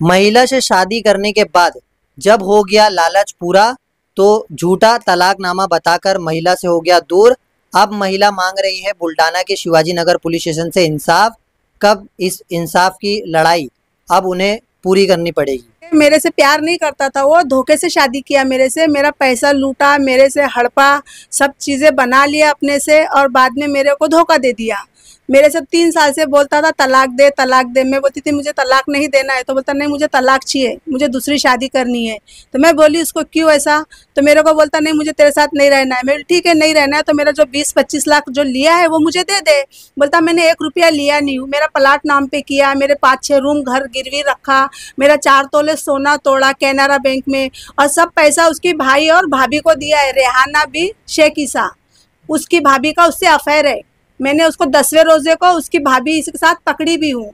महिला से शादी करने के बाद जब हो गया लालच पूरा तो झूठा तलाकनामा बताकर महिला से हो गया दूर। अब महिला मांग रही है बुल्डाना के शिवाजी नगर पुलिस स्टेशन से इंसाफ। कब इस इंसाफ की लड़ाई अब उन्हें पूरी करनी पड़ेगी। मेरे से प्यार नहीं करता था, वो धोखे से शादी किया मेरे से, मेरा पैसा लूटा, मेरे से हड़पा, सब चीज़ें बना लिया अपने से और बाद में मेरे को धोखा दे दिया। मेरे से 3 साल से बोलता था तलाक दे तलाक दे। मैं बोलती थी मुझे तलाक नहीं देना है, तो बोलता नहीं मुझे तलाक चाहिए, मुझे दूसरी शादी करनी है। तो मैं बोली उसको क्यों ऐसा, तो मेरे को बोलता नहीं मुझे तेरे साथ नहीं रहना है। मैं ठीक है नहीं रहना है तो मेरा जो 20-25 लाख जो लिया है वो मुझे दे दे। बोलता मैंने 1 रुपया लिया नहीं हूँ, मेरा प्लाट नाम पे किया, मेरे 5-6 रूम घर गिरवी रखा, मेरा 4 तोले सोना तोड़ा कैनरा बैंक में और सब पैसा उसकी भाई और भाभी को दिया है, रेहाना भी शेख ईसा, उसकी भाभी का उससे अफेयर है। मैंने उसको 10वें रोजे को उसकी भाभी इसके साथ पकड़ी भी हूँ।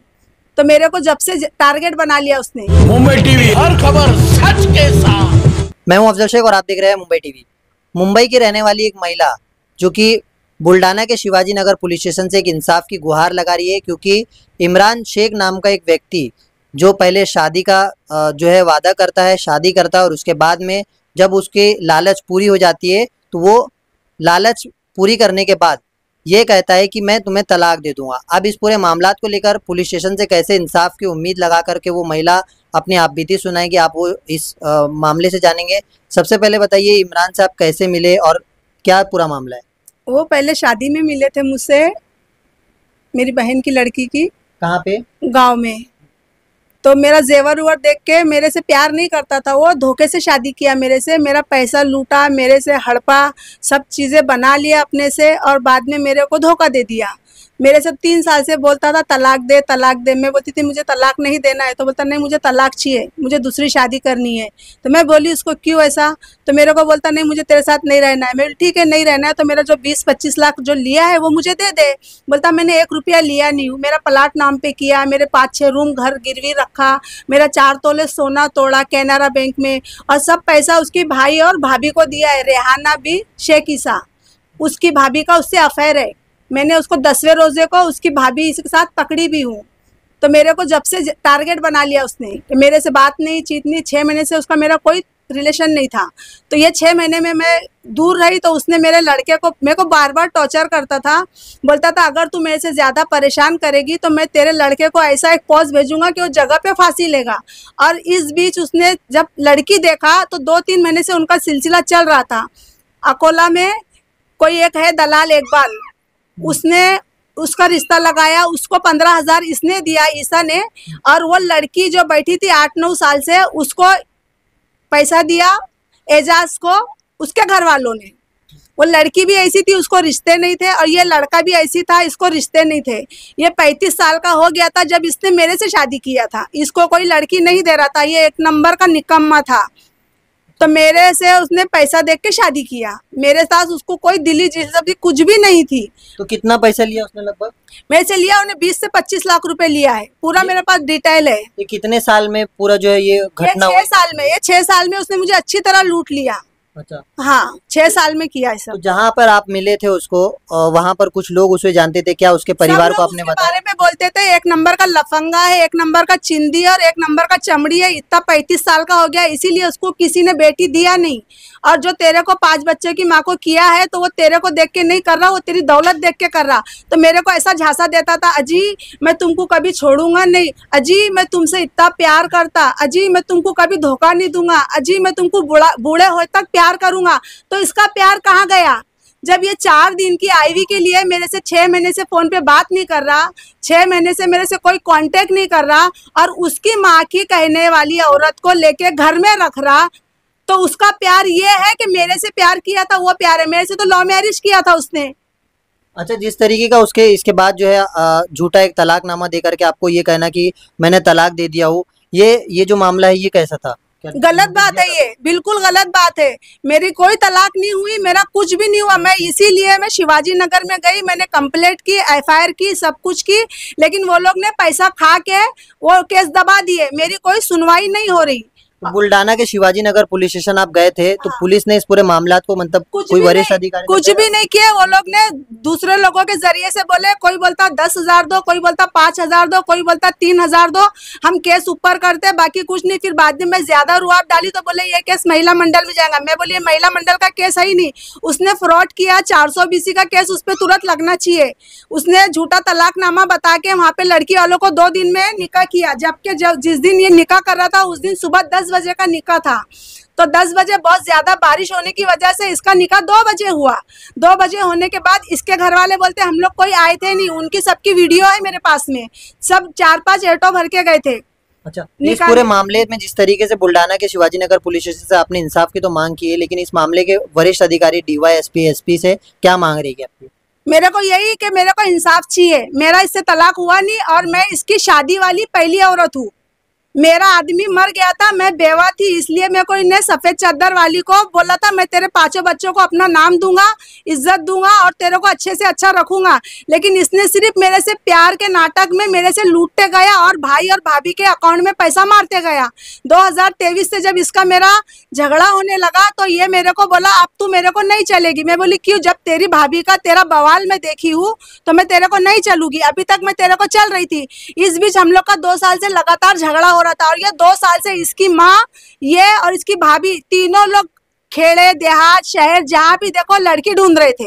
तो मेरे को जब से टारगेट बना लिया उसने। मुंबई टीवी, हर खबर सच के साथ। मैं हूं अफजल शेख और आप देख रहे हैं मुंबई टीवी। मुंबई की रहने वाली एक महिला जो कि बुल्डाना के शिवाजी नगर पुलिस स्टेशन से एक इंसाफ की गुहार लगा रही है, क्योंकि इमरान शेख नाम का एक व्यक्ति जो पहले शादी का जो है वादा करता है, शादी करता है और उसके बाद में जब उसकी लालच पूरी हो जाती है तो वो लालच पूरी करने के बाद ये कहता है कि मैं तुम्हें तलाक दे दूंगा। अब इस पूरे मामलात को लेकर पुलिस स्टेशन से कैसे इंसाफ की उम्मीद लगा करके वो महिला अपनी आप बीती सुनाएगी, आप वो इस मामले से जानेंगे। सबसे पहले बताइए इमरान साहब कैसे मिले और क्या पूरा मामला है। वो पहले शादी में मिले थे मुझसे, मेरी बहन की लड़की की। कहाँ पे? गांव में। तो मेरा जेवर उवर देख के मेरे से प्यार नहीं करता था, वो धोखे से शादी किया मेरे से, मेरा पैसा लूटा, मेरे से हड़पा, सब चीज़ें बना लिया अपने से और बाद में मेरे को धोखा दे दिया। मेरे से 3 साल से बोलता था तलाक दे तलाक दे। मैं बोलती थी मुझे तलाक नहीं देना है, तो बोलता नहीं मुझे तलाक चाहिए, मुझे दूसरी शादी करनी है। तो मैं बोली उसको क्यों ऐसा, तो मेरे को बोलता नहीं मुझे तेरे साथ नहीं रहना है। मैं ठीक है नहीं रहना है तो मेरा जो 20-25 लाख जो लिया है वो मुझे दे दे। बोलता मैंने 1 रुपया लिया नहीं हूँ, मेरा प्लाट नाम पे किया, मेरे 5-6 रूम घर गिरवी रखा, मेरा 4 तोले सोना तोड़ा कैनरा बैंक में और सब पैसा उसकी भाई और भाभी को दिया है, रेहाना भी शेख ईसा, उसकी भाभी का उससे अफेयर है। मैंने उसको 10वें रोजे को उसकी भाभी इसके साथ पकड़ी भी हूँ। तो मेरे को जब से टारगेट बना लिया उसने कि मेरे से बात नहीं चीत नहीं, 6 महीने से उसका मेरा कोई रिलेशन नहीं था। तो ये 6 महीने में मैं दूर रही तो उसने मेरे लड़के को मेरे को बार बार टॉर्चर करता था। बोलता था अगर तू मेरे से ज़्यादा परेशान करेगी तो मैं तेरे लड़के को ऐसा एक पोस्ट भेजूंगा कि वो जगह पे फांसी लेगा। और इस बीच उसने जब लड़की देखा तो 2-3 महीने से उनका सिलसिला चल रहा था। अकोला में कोई एक है दलाल इकबाल, उसने उसका रिश्ता लगाया, उसको 15,000 इसने दिया ईसा ने, और वो लड़की जो बैठी थी 8-9 साल से उसको पैसा दिया एजाज को, उसके घर वालों ने। वो लड़की भी ऐसी थी, उसको रिश्ते नहीं थे, और ये लड़का भी ऐसी था, इसको रिश्ते नहीं थे। ये 35 साल का हो गया था जब इसने मेरे से शादी किया था। इसको कोई लड़की नहीं दे रहा था, ये 1 नंबर का निकम्मा था। तो मेरे से उसने पैसा देख के शादी किया। मेरे साथ उसको कोई दिली दिलचस्पी कुछ भी नहीं थी। तो कितना पैसा लिया उसने? लगभग मेरे से लिया उन्हें 20 से 25 लाख रुपए लिया है, पूरा मेरे पास डिटेल है। ये कितने साल में पूरा जो है ये घटना? 6 साल में, ये 6 साल में उसने मुझे अच्छी तरह लूट लिया। अच्छा। हाँ 6 साल में किया है सब। तो जहाँ पर आप मिले थे उसको, वहाँ पर कुछ लोग उसे जानते थे क्या? उसके परिवार को आपने बताया? बारे में बोलते थे 1 नंबर का लफंगा है, 1 नंबर का चिंदी है और 1 नंबर का चमड़ी है। इतना 35 साल का हो गया, इसीलिए उसको किसी ने बेटी दिया नहीं। और जो तेरे को 5 बच्चे की माँ को किया है तो वो तेरे को देख के नहीं कर रहा, वो तेरी दौलत देख के कर रहा। तो मेरे को ऐसा झांसा देता था, अजी मैं तुमको कभी छोड़ूंगा नहीं, अजी मैं तुमसे इतना प्यार करता, अजी मैं तुमको कभी धोखा नहीं दूंगा, अजी मैं तुमको बूढ़े होए तक प्यार करूंगा। तो इसका प्यार कहाँ गया जब ये 4 दिन की आईवी के लिए मेरे से 6 महीने से फोन पे बात नहीं कर रहा, 6 महीने से मेरे से कोई कांटेक्ट नहीं कर रहा, और उसकी माँ की कहने वाली औरत को लेके घर में रख रहा। तो उसका प्यार ये है कि मेरे से प्यार किया था, वो प्यार है। मेरे से तो लव मैरिज किया था उसने। अच्छा, जिस तरीके का उसके इसके बाद जो है झूठा एक तलाकनामा दे करके आपको ये कहना कि मैंने तलाक दे दिया हूँ, ये जो मामला है ये कैसा था? गलत बात है, ये बिल्कुल गलत बात है। मेरी कोई तलाक नहीं हुई, मेरा कुछ भी नहीं हुआ। मैं इसीलिए मैं शिवाजी नगर में गई, मैंने कंप्लेंट की, FIR की, सब कुछ की, लेकिन वो लोग ने पैसा खा के वो केस दबा दिए। मेरी कोई सुनवाई नहीं हो रही। तो बुल्डाना के शिवाजी नगर पुलिस स्टेशन आप गए थे, तो पुलिस ने इस पूरे मामला को मतलब कोई वरिष्ठ अधिकारी कुछ भी नहीं किए। वो लोग ने दूसरे लोगों के जरिए से बोले, कोई बोलता 10,000 दो, कोई बोलता 5,000 दो, कोई बोलता 3,000 दो, हम केस ऊपर करते, बाकी कुछ नहीं। फिर बाद में मैं ज्यादा रुआब डाली तो बोले ये केस महिला मंडल में जाएगा। मैं बोली महिला मंडल का केस है ही नहीं, उसने फ्रॉड किया, 420 का केस उस पर तुरंत लगना चाहिए। उसने झूठा तलाकनामा बता के वहाँ पे लड़की वालों को 2 दिन में निकाह किया, जबकि जिस दिन ये निकाह कर रहा था उस दिन सुबह 10 बजे का निकाह था। तो 10 बजे बहुत ज्यादा बारिश होने की वजह से इसका निकाह 2 बजे हुआ। 2 बजे होने के बाद इसके घर वाले बोलते हम लोग कोई आए थे नहीं, उनकी सबकी वीडियो है मेरे पास में, सब 4-5 ऑटो भर के गए थे। अच्छा, इस पूरे मामले में जिस तरीके से बुल्डाना के शिवाजी नगर पुलिस स्टेशन से आपने इंसाफ की तो मांग की है, लेकिन इस मामले के वरिष्ठ अधिकारी DYSP SP से क्या मांग रही है आपकी? मेरे को यही कि मेरे को इंसाफ चाहिए। मेरा इससे तलाक हुआ नहीं और मैं इसकी शादी वाली पहली औरत हूँ। मेरा आदमी मर गया था, मैं बेवा थी, इसलिए मैं कोई ने सफेद चादर वाली को बोला था मैं तेरे 5 बच्चों को अपना नाम दूंगा, इज्जत दूंगा और तेरे को अच्छे से अच्छा रखूंगा। लेकिन इसने सिर्फ मेरे से प्यार के नाटक में मेरे से लूटते गया और भाई और भाभी के अकाउंट में पैसा मारते गया। 2023 से जब इसका मेरा झगड़ा होने लगा तो ये मेरे को बोला अब तू मेरे को नहीं चलेगी। मैं बोली क्यों? जब तेरी भाभी का तेरा बवाल मैं देखी हूँ तो मैं तेरे को नहीं चलूंगी। अभी तक मैं तेरे को चल रही थी। इस बीच हम लोग का 2 साल से लगातार झगड़ा हो रहा था और ये 2 साल से इसकी माँ, ये और इसकी भाभी तीनों लोग खेड़े देहात शहर जहाँ भी देखो लड़की ढूंढ रहे थे।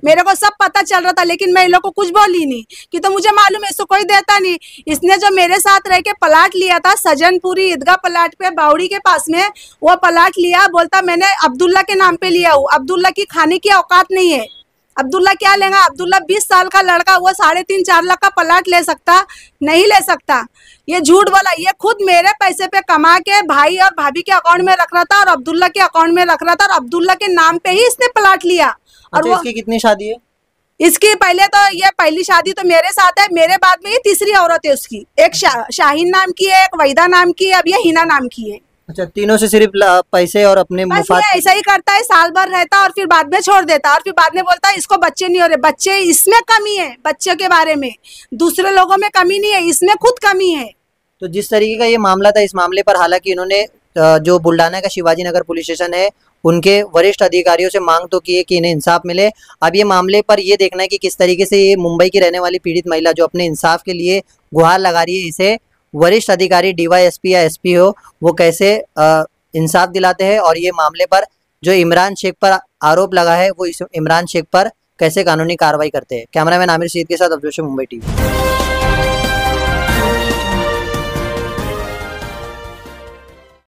मेरे को सब पता चल रहा था, लेकिन मैं इन लोग को कुछ बोली नहीं कि तो मुझे मालूम है इसको कोई देता नहीं। इसने जो मेरे साथ रह के प्लाट लिया था सजनपुरी ईदगाह प्लाट पे बावड़ी के पास में, वो प्लाट लिया, बोलता मैंने अब्दुल्ला के नाम पे लिया हूँ। अब्दुल्ला की खाने की औकात नहीं है। अब्दुल्ला क्या लेगा? अब्दुल्ला 20 साल का लड़का, वो 3.5-4 लाख का प्लाट ले सकता? नहीं ले सकता। ये झूठ बोला। ये खुद मेरे पैसे पे कमा के भाई और भाभी के अकाउंट में रख रहा था और अब्दुल्ला के अकाउंट में रख रहा था और अब्दुल्ला के नाम पे ही इसने प्लाट लिया। और अच्छा, इसकी कितनी शादी है? इसकी पहले तो ये पहली शादी तो मेरे साथ है, मेरे बाद में ये तीसरी औरत है उसकी। एक शाहीन नाम की है, एक वहीदा नाम की है, अब ये हिना नाम की है। अच्छा, तीनों से सिर्फ पैसे और अपने मुफाद ऐसा ही करता है, साल भर रहता और फिर बाद में छोड़ देता और फिर बाद में बोलता है इसको बच्चे नहीं हो रहे। बच्चे इसमें कमी है, बच्चे के बारे में दूसरे लोगों में कमी नहीं है, इसमें खुद कमी है। तो जिस तरीके का ये मामला था, इस मामले पर हालांकि इन्होंने जो बुल्डाना का शिवाजी नगर पुलिस स्टेशन है उनके वरिष्ठ अधिकारियों से मांग तो की है कि इन्हें इंसाफ मिले। अब ये मामले पर ये देखना है कि किस तरीके से ये मुंबई की रहने वाली पीड़ित महिला जो अपने इंसाफ के लिए गुहार लगा रही है, इसे वरिष्ठ अधिकारी DYSP या SP हो वो कैसे इंसाफ दिलाते हैं और ये मामले पर जो इमरान शेख पर आरोप लगा है वो इमरान शेख पर कैसे कानूनी कार्रवाई करते हैं। कैमरामैन आमिर सईद के साथ अफजोश, मुंबई TV।